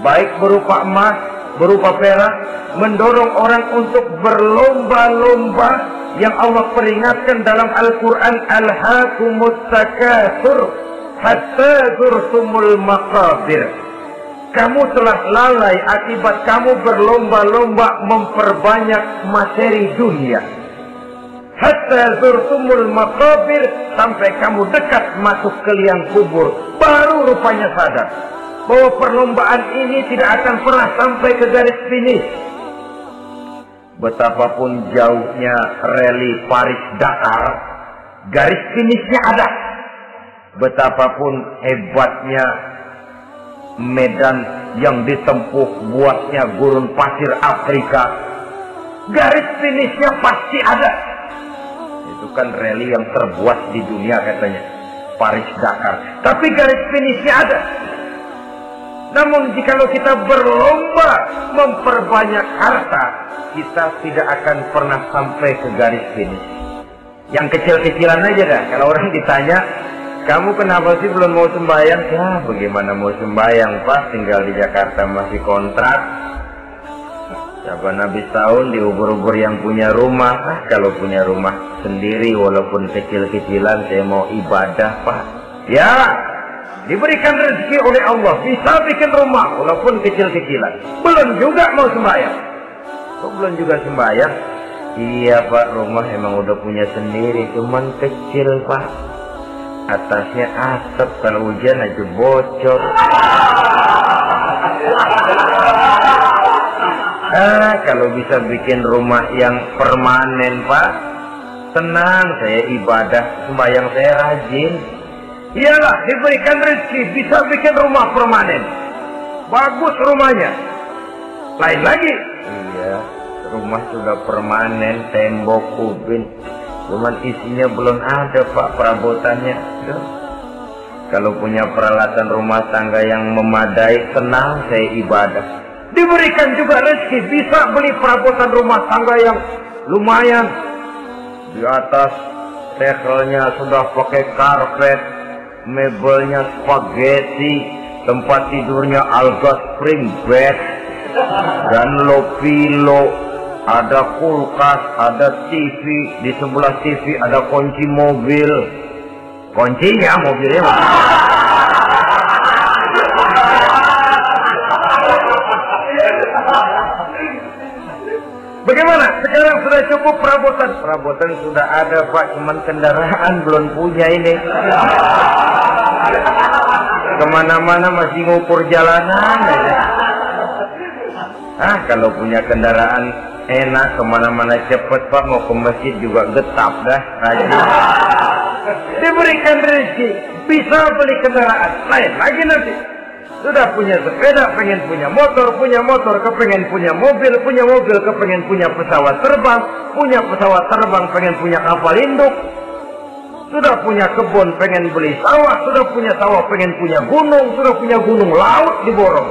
baik berupa emas, berupa perak, mendorong orang untuk berlomba-lomba yang Allah peringatkan dalam Al-Quran, Alhaakumut takatsur hatta zurtumul maqabir. Kamu telah lalai akibat kamu berlomba-lomba memperbanyak materi dunia. Hatta zurtumul maqabir, sampai kamu dekat masuk ke liang kubur, baru rupanya sadar bahwa perlombaan ini tidak akan pernah sampai ke garis finish. Betapapun jauhnya rally Paris-Dakar, garis finishnya ada. Betapapun hebatnya medan yang ditempuh buatnya gurun pasir Afrika, garis finishnya pasti ada. Itu kan rally yang terbuat di dunia katanya, Paris-Dakar. Tapi garis finishnya ada. Namun jikalau kita berlomba memperbanyak harta, kita tidak akan pernah sampai ke garis finish. Yang kecil-kecilan aja dah. Kalau orang ditanya, kamu kenapa sih belum mau sembahyang? Ya bagaimana mau sembahyang Pak, tinggal di Jakarta masih kontrak. Siapa habis tahun diubur-ubur yang punya rumah. Kalau punya rumah sendiri walaupun kecil-kecilan, saya mau ibadah Pak. Ya, diberikan rezeki oleh Allah, bisa bikin rumah walaupun kecil-kecilan. Belum juga mau sembahyang. Kok belum juga sembahyang? Iya Pak, rumah emang udah punya sendiri, cuman kecil Pak. Atasnya asap, kalau hujan aja bocor. Kalau bisa bikin rumah yang permanen Pak, tenang, saya ibadah, sembahyang saya rajin. Iyalah, diberikan rezeki, bisa bikin rumah permanen. Bagus rumahnya. Lain lagi. Iya, rumah sudah permanen, tembok, ubin. Cuman isinya belum ada Pak, perabotannya. Kalau punya peralatan rumah tangga yang memadai, tenang, saya ibadah. Diberikan juga rezeki, bisa beli perabotan rumah tangga yang lumayan. Di atas tekelnya sudah pakai karpet, mebelnya spaghetti, tempat tidurnya alga spring bed, dan pilo, ada kulkas, ada TV, di sebelah TV ada kunci mobil. Kuncinya mobilnya. Bagaimana? Sekarang sudah cukup perabotan? Perabotan sudah ada Pak, cuman kendaraan belum punya ini. Kemana-mana masih ngukur jalanan aja. Kalau punya kendaraan enak, kemana-mana cepet Pak, mau ke masjid juga getap dah, rajin. Diberikan rezeki, bisa beli kendaraan. Lain lagi nanti. Sudah punya sepeda, pengen punya motor, kepengen punya mobil, kepengen punya pesawat terbang, pengen punya kapal induk. Sudah punya kebun, pengen beli sawah, sudah punya sawah, pengen punya gunung, sudah punya gunung, laut diborong.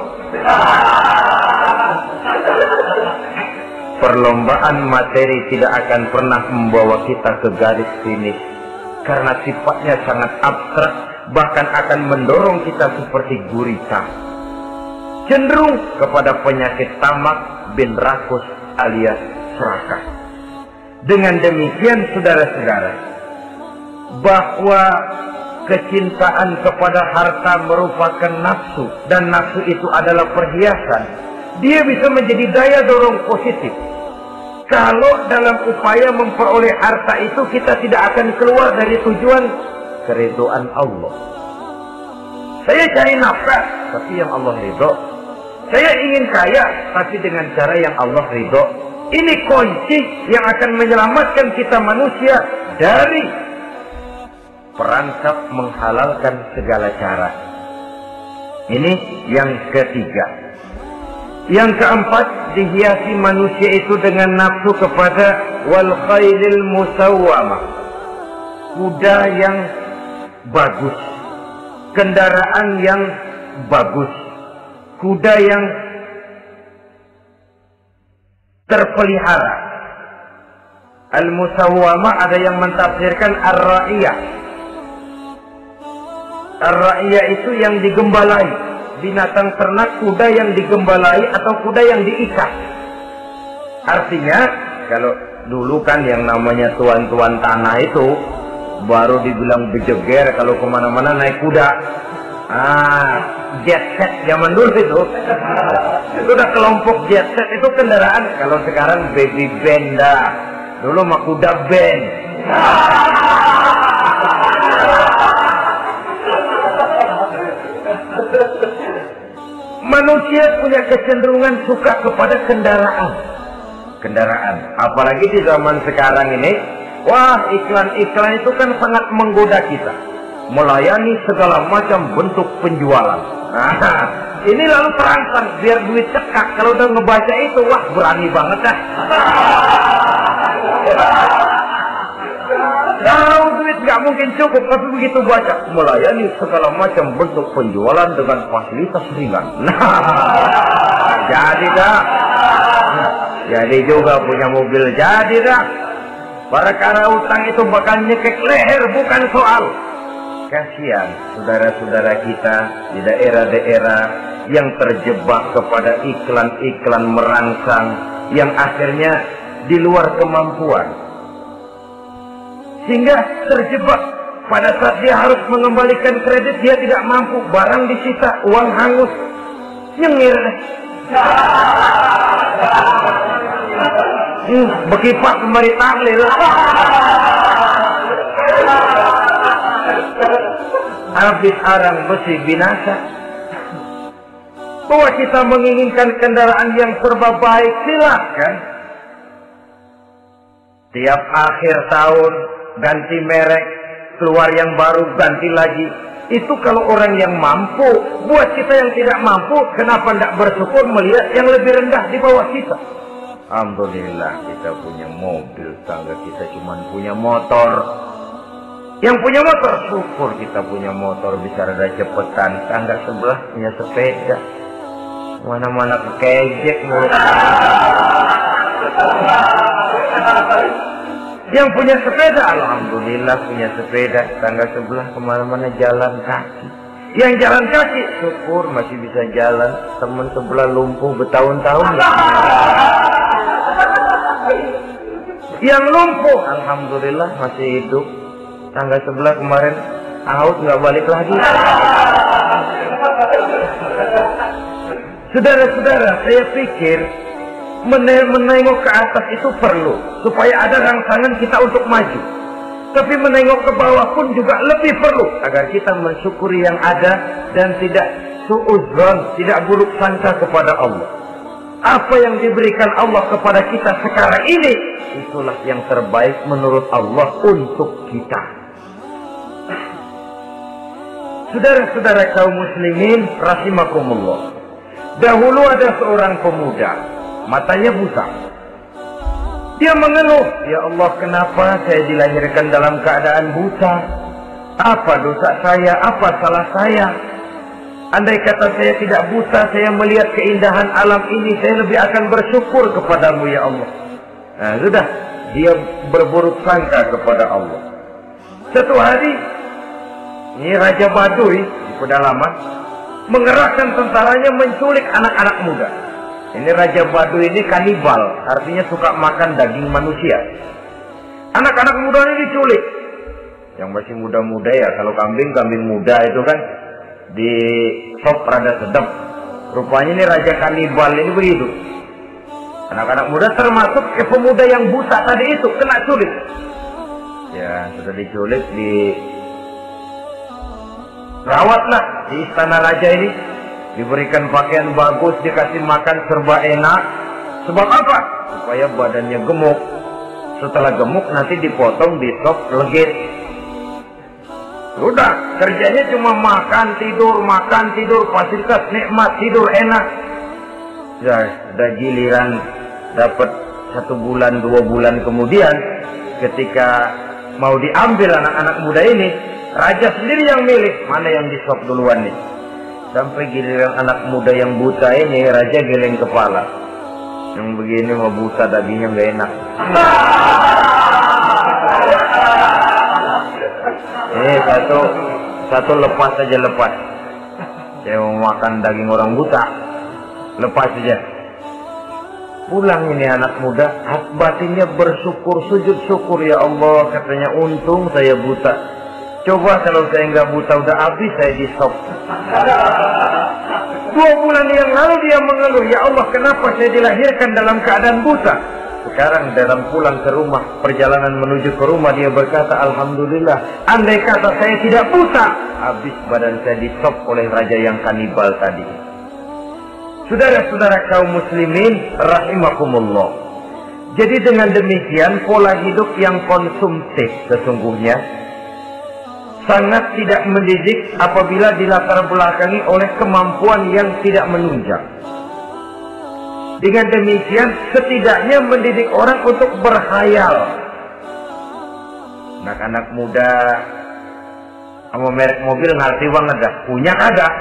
Perlombaan materi tidak akan pernah membawa kita ke garis finish, karena sifatnya sangat abstrak, bahkan akan mendorong kita seperti gurita, cenderung kepada penyakit tamak bin rakus alias serakah. Dengan demikian saudara-saudara, bahwa kecintaan kepada harta merupakan nafsu, dan nafsu itu adalah perhiasan, dia bisa menjadi daya dorong positif. Kalau dalam upaya memperoleh harta itu kita tidak akan keluar dari tujuan keridhaan Allah. Saya cari nafkah, tapi yang Allah ridho. Saya ingin kaya, tapi dengan cara yang Allah ridho. Ini kunci yang akan menyelamatkan kita manusia dari perangkap menghalalkan segala cara. Ini yang ketiga. Yang keempat, dihiasi manusia itu dengan nafsu kepada wal khailil musawwamah, kuda yang bagus, kendaraan yang bagus, kuda yang terpelihara. Al-musawwamah ada yang mentafsirkan ar-ra'iyah. Ar-ra'iyah itu yang digembalai, binatang ternak, kuda yang digembalai atau kuda yang diikat. Artinya, kalau dulu kan yang namanya tuan-tuan tanah itu baru dibilang bejeger kalau kemana-mana naik kuda. Jet set zaman dulu itu udah kelompok jet set itu kendaraan. Kalau sekarang baby benda, dulu mah kuda band. Manusia punya kecenderungan suka kepada kendaraan. Apalagi di zaman sekarang ini, wah, iklan-iklan itu kan sangat menggoda kita, melayani segala macam bentuk penjualan. Ini lalu terangsang biar duit cekak. Kalau udah ngebaca itu, wah, berani banget dah. Tahu duit nggak mungkin cukup, tapi begitu baca melayani segala macam bentuk penjualan dengan fasilitas ringan. Nah, jadi dah. Jadi juga punya mobil, jadi dah. Perkara utang itu bakal nyekek leher, bukan soal. Kasihan saudara-saudara kita di daerah-daerah yang terjebak kepada iklan-iklan merangsang yang akhirnya di luar kemampuan, sehingga terjebak pada saat dia harus mengembalikan kredit, dia tidak mampu, barang disita, uang hangus, nyengir. Bekipak kemari tahlil. Habis arang besi binasa. Bahwa kita menginginkan kendaraan yang serba baik, silakan. Tiap akhir tahun ganti merek, keluar yang baru ganti lagi. Itu kalau orang yang mampu. Buat kita yang tidak mampu, kenapa tidak bersyukur melihat yang lebih rendah di bawah kita? Alhamdulillah kita punya mobil, tangga kita cuma punya motor. Yang punya motor, syukur kita punya motor bisa rada cepetan. Tangga sebelah punya sepeda, mana-mana kekejek mulut. Yang punya sepeda, alhamdulillah punya sepeda. Tangga sebelah kemana-mana jalan kaki. Yang jalan kaki, syukur masih bisa jalan. Teman sebelah lumpuh bertahun-tahun. Yang lumpuh, alhamdulillah masih hidup. Tangga sebelah kemarin out nggak balik lagi. Saudara-saudara, saya pikir menengok ke atas itu perlu supaya ada rangsangan kita untuk maju. Tapi menengok ke bawah pun juga lebih perlu agar kita mensyukuri yang ada dan tidak suudzon, tidak buruk sangka kepada Allah. Apa yang diberikan Allah kepada kita sekarang ini, itulah yang terbaik menurut Allah untuk kita. Saudara-saudara kaum muslimin rahimakumullah. Dahulu ada seorang pemuda, matanya buta. Dia mengeluh, ya Allah, kenapa saya dilahirkan dalam keadaan buta? Apa dosa saya? Apa salah saya? Andai kata saya tidak buta, saya melihat keindahan alam ini, saya lebih akan bersyukur kepadamu ya Allah. Nah sudah, dia berburuk sangka kepada Allah. Satu hari, ini Raja Baduy di pedalaman mengerahkan tentaranya menculik anak-anak muda. Ini Raja Baduy ini kanibal, artinya suka makan daging manusia. Anak-anak muda ini diculik. Yang masih muda-muda ya, kalau kambing muda itu kan di sop rada sedap. Rupanya ini Raja kanibal ini begitu. Anak-anak muda termasuk ke pemuda yang buta tadi itu kena culik. Ya sudah diculik, rawatlah di istana raja ini, diberikan pakaian bagus, dikasih makan serba enak. Sebab apa? Supaya badannya gemuk. Setelah gemuk nanti dipotong di sop legit. Udah, kerjanya cuma makan tidur, fasilitas nikmat, tidur enak. Ya, udah giliran dapat 1 bulan 2 bulan kemudian, ketika mau diambil anak-anak muda ini, raja sendiri yang milih mana yang disop duluan nih. Sampai giliran anak muda yang buta ini, raja geleng kepala. Yang begini mau buta, dagingnya nggak enak. Satu lepas saja, lepas. Saya mau makan daging orang buta, lepas saja. Pulang ini anak muda, batinnya bersyukur, sujud syukur, ya Allah, katanya untung saya buta. Coba kalau saya nggak buta udah habis saya di stop. 2 bulan yang lalu dia mengeluh, ya Allah, kenapa saya dilahirkan dalam keadaan buta? Sekarang dalam pulang ke rumah, perjalanan menuju ke rumah, dia berkata, alhamdulillah, andai kata saya tidak buta, habis badan saya di stop oleh raja yang kanibal tadi. Saudara-saudara kaum muslimin rahimakumullah. Jadi dengan demikian pola hidup yang konsumtif sesungguhnya sangat tidak mendidik apabila dilatar belakangi oleh kemampuan yang tidak menunjang. Dengan demikian setidaknya mendidik orang untuk berkhayal. Anak-anak muda sama merek mobil ngerti banget dah. Punya kagak?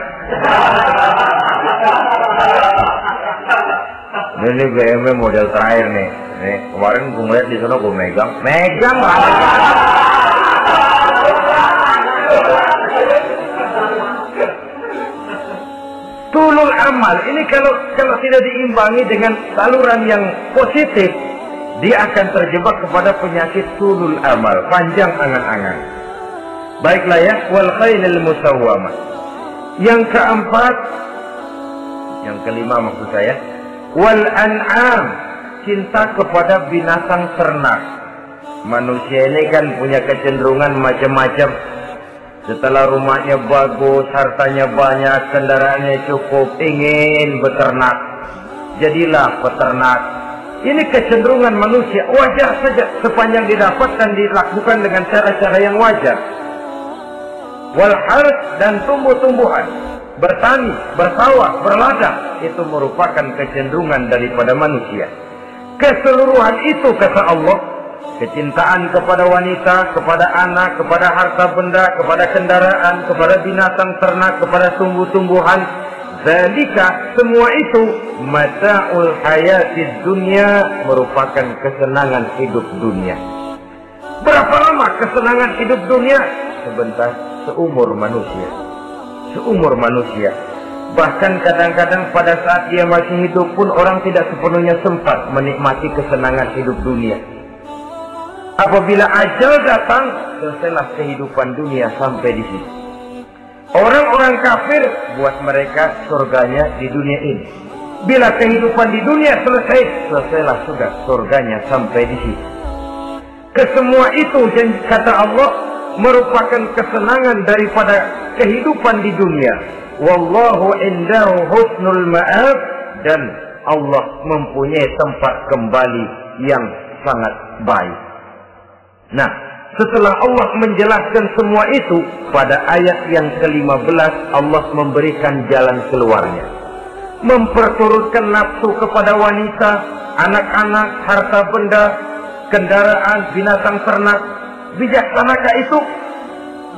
Ini BMW model terakhir nih. Nih kemarin gue ngeliat di sana, gue megang lah. Tulul amal ini kalau tidak diimbangi dengan saluran yang positif, dia akan terjebak kepada penyakit tulul amal, panjang angan-angan. Baiklah ya, wal khailil musawwamah. Yang keempat, yang kelima maksud saya, wal an'am, cinta kepada binatang ternak. Manusia ini kan punya kecenderungan macam-macam. Setelah rumahnya bagus, hartanya banyak, kendaraannya cukup, ingin beternak. Jadilah peternak. Ini kecenderungan manusia, wajar saja sepanjang didapat dan dilakukan dengan cara-cara yang wajar. Wal harth, dan tumbuh-tumbuhan, bertani, bersawah, berladang, itu merupakan kecenderungan daripada manusia. Keseluruhan itu kata Allah, kecintaan kepada wanita, kepada anak, kepada harta benda, kepada kendaraan, kepada binatang ternak, kepada tumbuh-tumbuhan, zalika, semua itu mata'ul hayatid dunya, merupakan kesenangan hidup dunia. Berapa lama kesenangan hidup dunia? Sebentar, seumur manusia. Seumur manusia. Bahkan kadang-kadang pada saat dia masih hidup pun orang tidak sepenuhnya sempat menikmati kesenangan hidup dunia. Apabila ajal datang, selesailah kehidupan dunia sampai di situ. Orang-orang kafir, buat mereka surganya di dunia ini. Bila kehidupan di dunia selesai, selesailah sudah surganya sampai di situ. Kesemua itu, kata Allah, merupakan kesenangan daripada kehidupan di dunia. Wallahu indahu husnul ma'ab, dan Allah mempunyai tempat kembali yang sangat baik. Nah, setelah Allah menjelaskan semua itu, pada ayat yang ke-15 Allah memberikan jalan keluarnya. Memperturutkan nafsu kepada wanita, anak-anak, harta benda, kendaraan, binatang ternak. Bijaksanakah itu?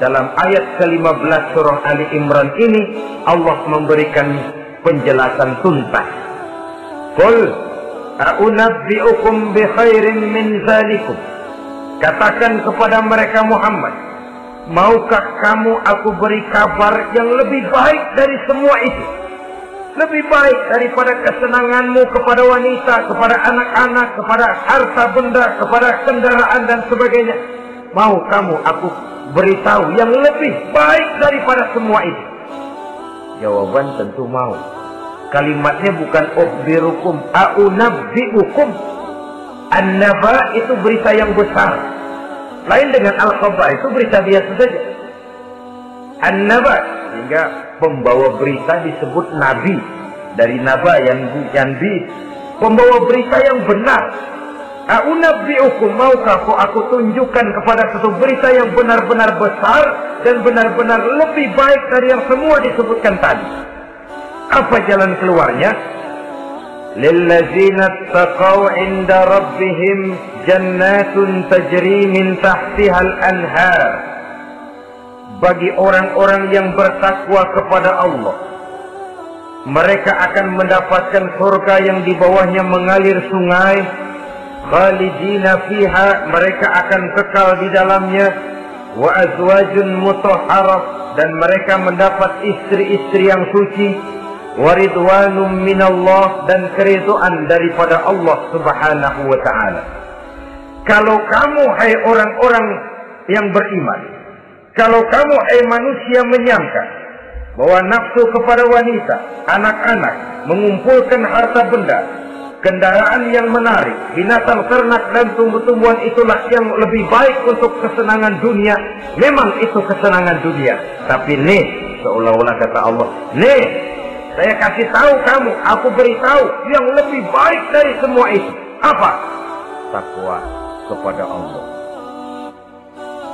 Dalam ayat ke-15 surah Ali Imran ini, Allah memberikan penjelasan tuntas. Qul a'unabbi'ukum bi khairin min zalikum. Katakan kepada mereka Muhammad, maukah kamu aku beri kabar yang lebih baik dari semua itu? Lebih baik daripada kesenanganmu kepada wanita, kepada anak-anak, kepada harta benda, kepada kendaraan dan sebagainya. Mau kamu aku beritahu yang lebih baik daripada semua itu? Jawaban tentu mau. Kalimatnya bukan ukhbirukum, a'unabbi'ukum. An-naba itu berita yang besar. Lain dengan al-khabar, itu berita biasa saja. An-naba, sehingga pembawa berita disebut nabi. Dari naba yang pembawa berita yang benar. A'unabbi'ukum, maukah aku tunjukkan kepada satu berita yang benar-benar besar dan benar-benar lebih baik dari yang semua disebutkan tadi. Apa jalan keluarnya? Lillazina taqaw 'inda rabbihim jannatun tajri min tahtiha al-anhar. Bagi orang-orang yang bertakwa kepada Allah, mereka akan mendapatkan surga yang di bawahnya mengalir sungai. Khalidina fiha, mereka akan kekal di dalamnya. Wa azwajun mutahharah, dan mereka mendapat istri-istri yang suci. Waridwanum minallah, dan keridhaan daripada Allah subhanahu wa ta'ala. Kalau kamu hai orang-orang yang beriman, kalau kamu hai manusia menyangka bahwa nafsu kepada wanita, anak-anak, mengumpulkan harta benda, kendaraan yang menarik, binatang ternak dan tumbuh-tumbuhan itulah yang lebih baik untuk kesenangan dunia, memang itu kesenangan dunia. Tapi nih, seolah-olah kata Allah, nih, saya kasih tahu kamu, aku beritahu yang lebih baik dari semua itu. Apa? Takwa kepada Allah.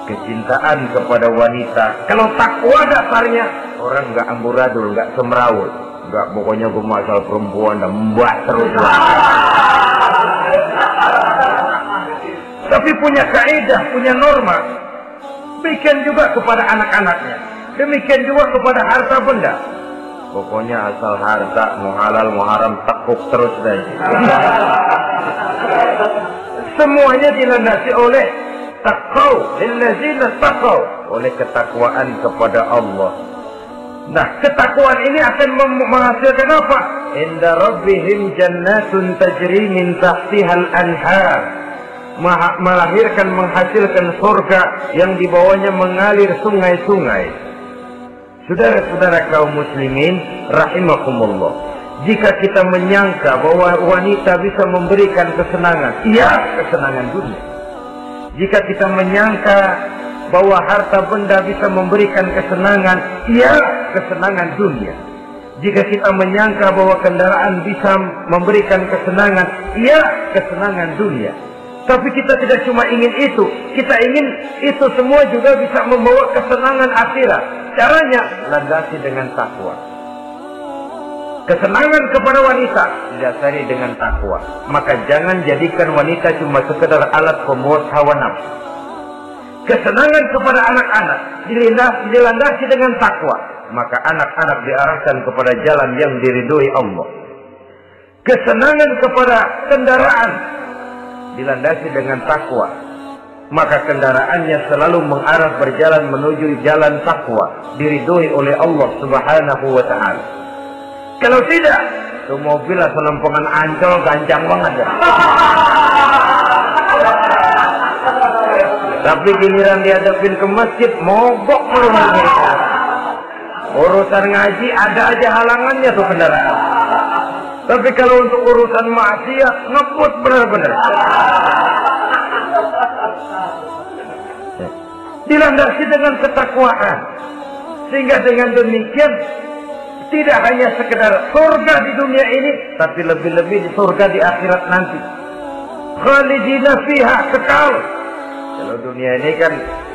Kecintaan kepada wanita. Kalau takwa dasarnya, orang nggak amburadul, nggak semrawut, nggak pokoknya gue masalah perempuan dan mbak terus. tapi punya kaidah, punya norma. Demikian juga kepada anak-anaknya. Demikian juga kepada harta benda. Pokoknya asal harta, mau halal, mau haram, tekuk terus saja. Semuanya dilandasi oleh taqwa, lillazina taqaw, oleh ketakwaan kepada Allah. Nah, ketakwaan ini akan menghasilkan apa? Inda rabbihim jannatun tajri min tahtihal anhar. Melahirkan, menghasilkan surga yang di bawahnya mengalir sungai-sungai. Saudara-saudara kaum muslimin rahimakumullah, jika kita menyangka bahwa wanita bisa memberikan kesenangan, iya, kesenangan dunia. Jika kita menyangka bahwa harta benda bisa memberikan kesenangan, iya, kesenangan dunia. Jika kita menyangka bahwa kendaraan bisa memberikan kesenangan, iya, kesenangan dunia. Tapi kita tidak cuma ingin itu, kita ingin itu semua juga bisa membawa kesenangan akhirat. Caranya landasi dengan takwa. Kesenangan kepada wanita didasari dengan takwa. Maka jangan jadikan wanita cuma sekedar alat pemuas hawa nafsu. Kesenangan kepada anak-anak dilandasi dengan takwa. Maka anak-anak diarahkan kepada jalan yang diridhoi Allah. Kesenangan kepada kendaraan dilandasi dengan takwa, maka kendaraannya selalu mengarah berjalan menuju jalan takwa, diridhoi oleh Allah Subhanahu wa ta'ala. Kalau tidak, itu mobil selempengan Ancol gancang banget ya. Tapi giliran dihadapin ke masjid, mogok belum. Urusan ngaji ada aja halangannya tuh kendaraan. Tapi kalau untuk urusan maksiat, ngebut benar-benar. Dilandasi dengan ketakwaan. Sehingga dengan demikian, tidak hanya sekedar surga di dunia ini, tapi lebih-lebih di surga di akhirat nanti. Khalidina fiha, kekal. Kalau dunia ini kan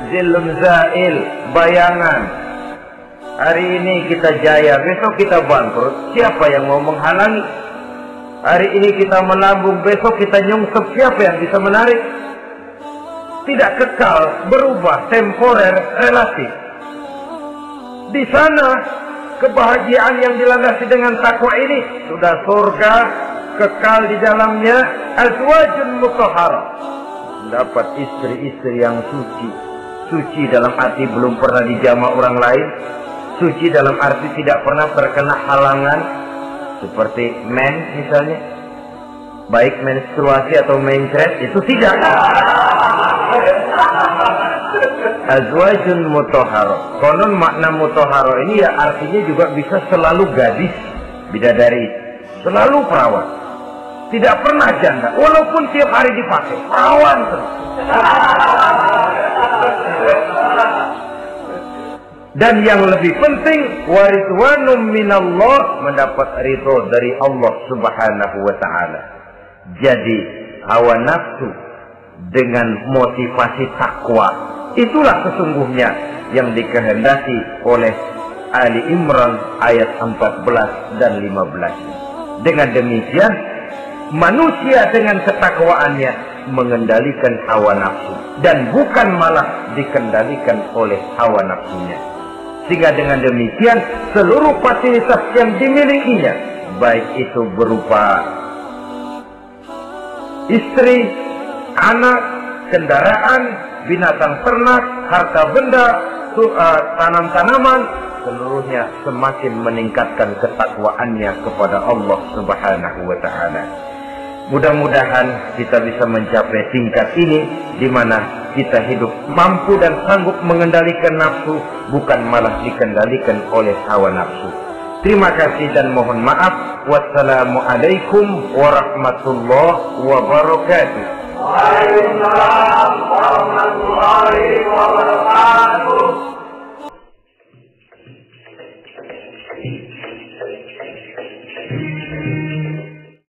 zillun zail, bayangan. Hari ini kita jaya, besok kita bangkrut. Siapa yang mau menghalangi? Hari ini kita melambung, besok kita nyungsep. Siapa yang bisa menarik? Tidak kekal, berubah, temporer, relatif. Di sana kebahagiaan yang dilandasi dengan takwa ini sudah surga, kekal di dalamnya, azwajun mutahharah. Dapat istri-istri yang suci. Suci dalam arti belum pernah dijamah orang lain. Suci dalam arti tidak pernah terkena halangan. Seperti mens misalnya, baik menstruasi atau mencret, itu tidak. Azwajun mutahharah. Konon makna mutahharah ini ya artinya juga bisa selalu gadis, bidadari, selalu perawan, tidak pernah janda, walaupun tiap hari dipakai, perawan terus. Dan yang lebih penting, waridwanum minallah, mendapat ridho dari Allah Subhanahu wa ta'ala. Jadi hawa nafsu dengan motivasi takwa, itulah sesungguhnya yang dikehendaki oleh Ali Imran ayat 14 dan 15. Dengan demikian, manusia dengan ketakwaannya mengendalikan hawa nafsu, dan bukan malah dikendalikan oleh hawa nafsunya. Sehingga dengan demikian seluruh fasilitas yang dimilikinya, baik itu berupa istri, anak, kendaraan, binatang ternak, harta benda, tanam-tanaman, seluruhnya semakin meningkatkan ketakwaannya kepada Allah Subhanahu wa ta'ala. Mudah-mudahan kita bisa mencapai tingkat ini, di mana kita hidup mampu dan sanggup mengendalikan nafsu, bukan malah dikendalikan oleh hawa nafsu. Terima kasih dan mohon maaf. Wassalamualaikum warahmatullahi wabarakatuh.